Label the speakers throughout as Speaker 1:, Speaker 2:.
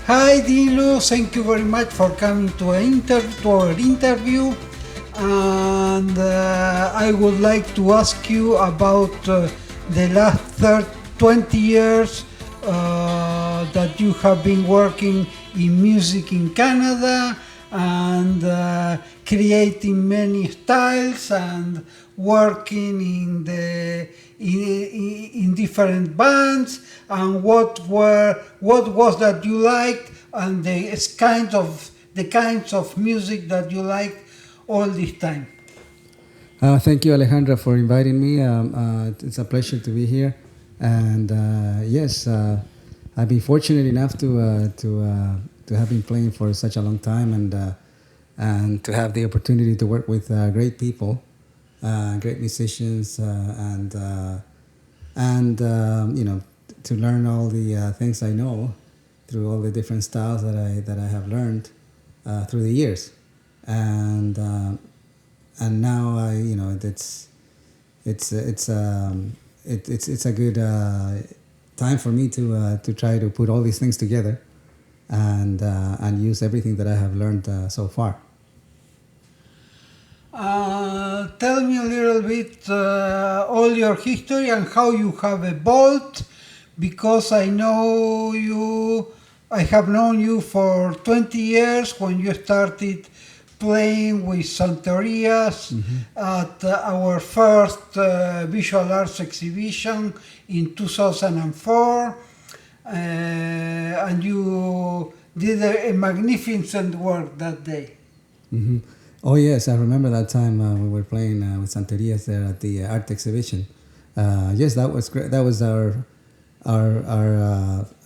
Speaker 1: Hi Dino, thank you very much for coming to our interview. And I would like to ask you about the last 20 years that you have been working in music in Canada and creating many styles and working in different bands, and what was that you liked, and the kinds of music that you liked all this time.
Speaker 2: Thank you, Alejandra, for inviting me. It's a pleasure to be here. And yes, I've been fortunate enough to have been playing for such a long time, and to have the opportunity to work with great people, great musicians, and to learn all the things I know through all the different styles that I have learned through the years. And now it's a good time for me to try to put all these things together and use everything that I have learned so far.
Speaker 1: Tell me a little bit all your history and how you have evolved, because I have known you for 20 years when you started playing with Santerias at our first visual arts exhibition in 2004, and you did a magnificent work that day.
Speaker 2: Mm-hmm. Oh yes, I remember that time we were playing with Santerias there at the art exhibition. Yes, that was great. That was our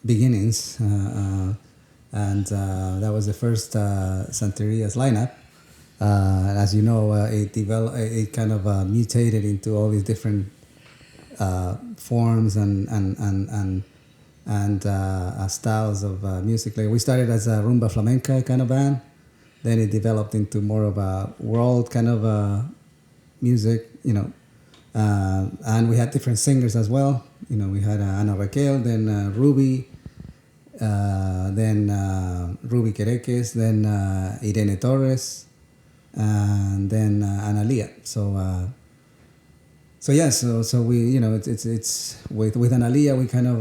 Speaker 2: beginnings, and that was the first Santerias lineup. As you know, it kind of mutated into all these different forms and styles of music. Like we started as a rumba flamenca kind of band. Then it developed into more of a world kind of music, and we had different singers as well. We had Ana Raquel, then Ruby, then Ruby Quereques, then Irene Torres, and then Analia. So we, it's with Analia, we kind of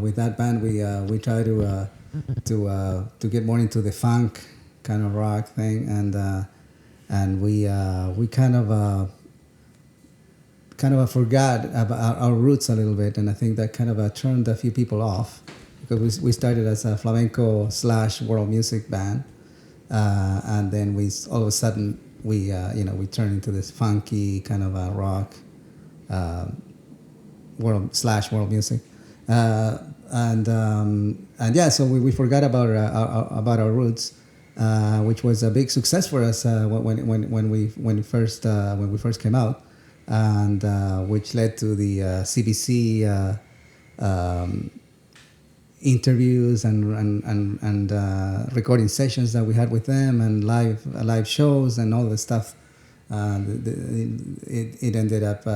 Speaker 2: with that band we try to get more into the funk kind of rock thing, and we kind of forgot about our roots a little bit, and I think that kind of turned a few people off, because we started as a flamenco / world music band, and then all of a sudden we turned into this funky kind of rock world music, and yeah, so we forgot about our roots. Which was a big success for us when we first came out, and which led to the CBC interviews and recording sessions that we had with them, and live shows and all the stuff. It ended up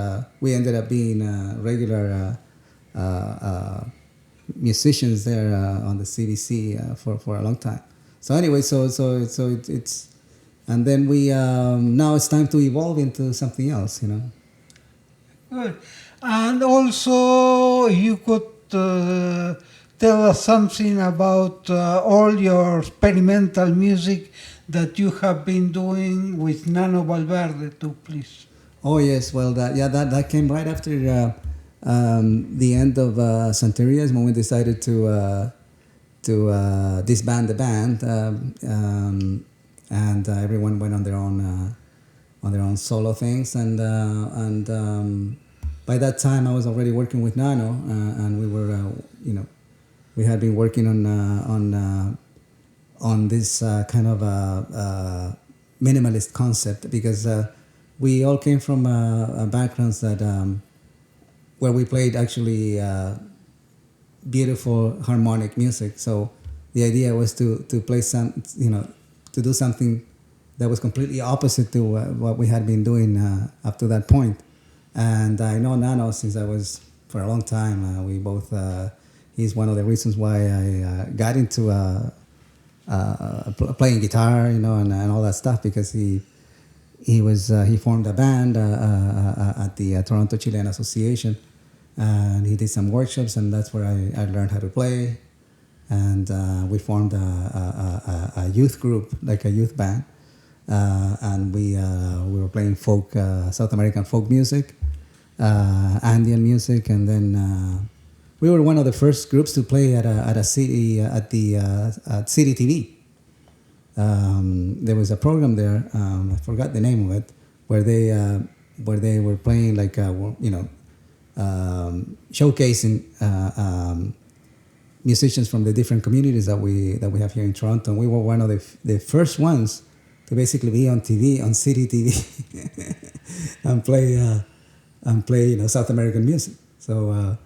Speaker 2: we ended up being regular musicians there on the CBC for a long time. So anyway, so it's, and then we now it's time to evolve into something else,
Speaker 1: Good. And also, you could tell us something about all your experimental music that you have been doing with Nano Valverde too, please.
Speaker 2: Oh yes, well that came right after the end of Santerias, when we decided to disband the band, and everyone went on their own solo things, and by that time I was already working with Nano, and we were we had been working on this kind of minimalist concept, because we all came from backgrounds that where we played actually beautiful harmonic music. So the idea was to play to do something that was completely opposite to what we had been doing up to that point. And I know Nano since I was for a long time. We both He's one of the reasons why I got into playing guitar, you know, and all that stuff, because he formed a band at the Toronto Chilean Association, and he did some workshops, and that's where I learned how to play. And we formed a youth group, like a youth band, and we were playing folk, South American folk music, Andean music, and then we were one of the first groups to play at city TV. There was a program there, I forgot the name of it, where they were playing, like showcasing musicians from the different communities that we have here in Toronto. And we were one of the first ones to basically be on TV, on city TV, and play you know, South American music. So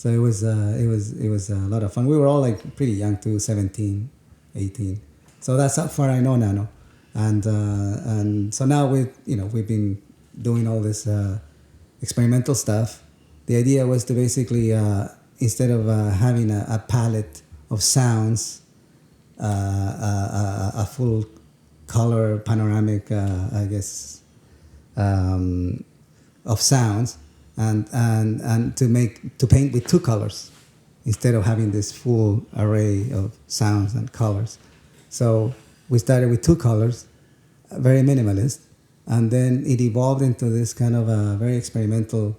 Speaker 2: it was a lot of fun. We were all like pretty young too, 17, 18. So that's how far I know Nano, and so now we've been doing all this experimental stuff. The idea was to basically instead of having a palette of sounds, a full color panoramic, I guess, of sounds, and to paint with two colors instead of having this full array of sounds and colors. So we started with two colors, very minimalist, and then it evolved into this kind of a very experimental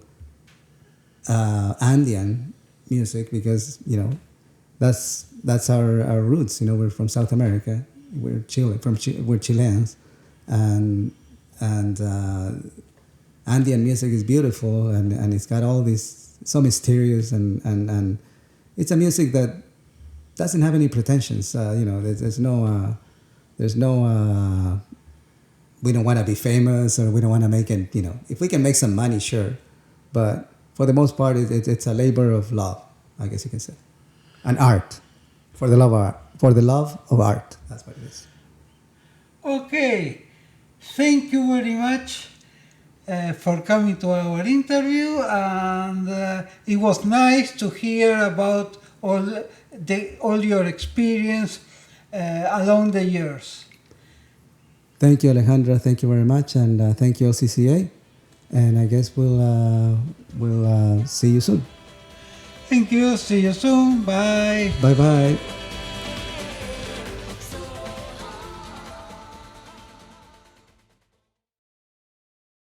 Speaker 2: Andean music, because that's our roots. We're from South America. We're we're Chileans, and Andean music is beautiful, and it's got all these, so mysterious, and it's a music that doesn't have any pretensions. There's no we don't want to be famous, or we don't want to make it. If we can make some money, sure, but for the most part, it's a labor of love, I guess you can say, and art, for the love of art. For the love of art, that's what it is.
Speaker 1: Okay, thank you very much for coming to our interview, and it was nice to hear about all your experience along the years.
Speaker 2: Thank you, Alejandra. Thank you very much, and thank you, LCCA. And I guess we'll see you soon.
Speaker 1: Thank you. See you soon. Bye.
Speaker 2: Bye-bye.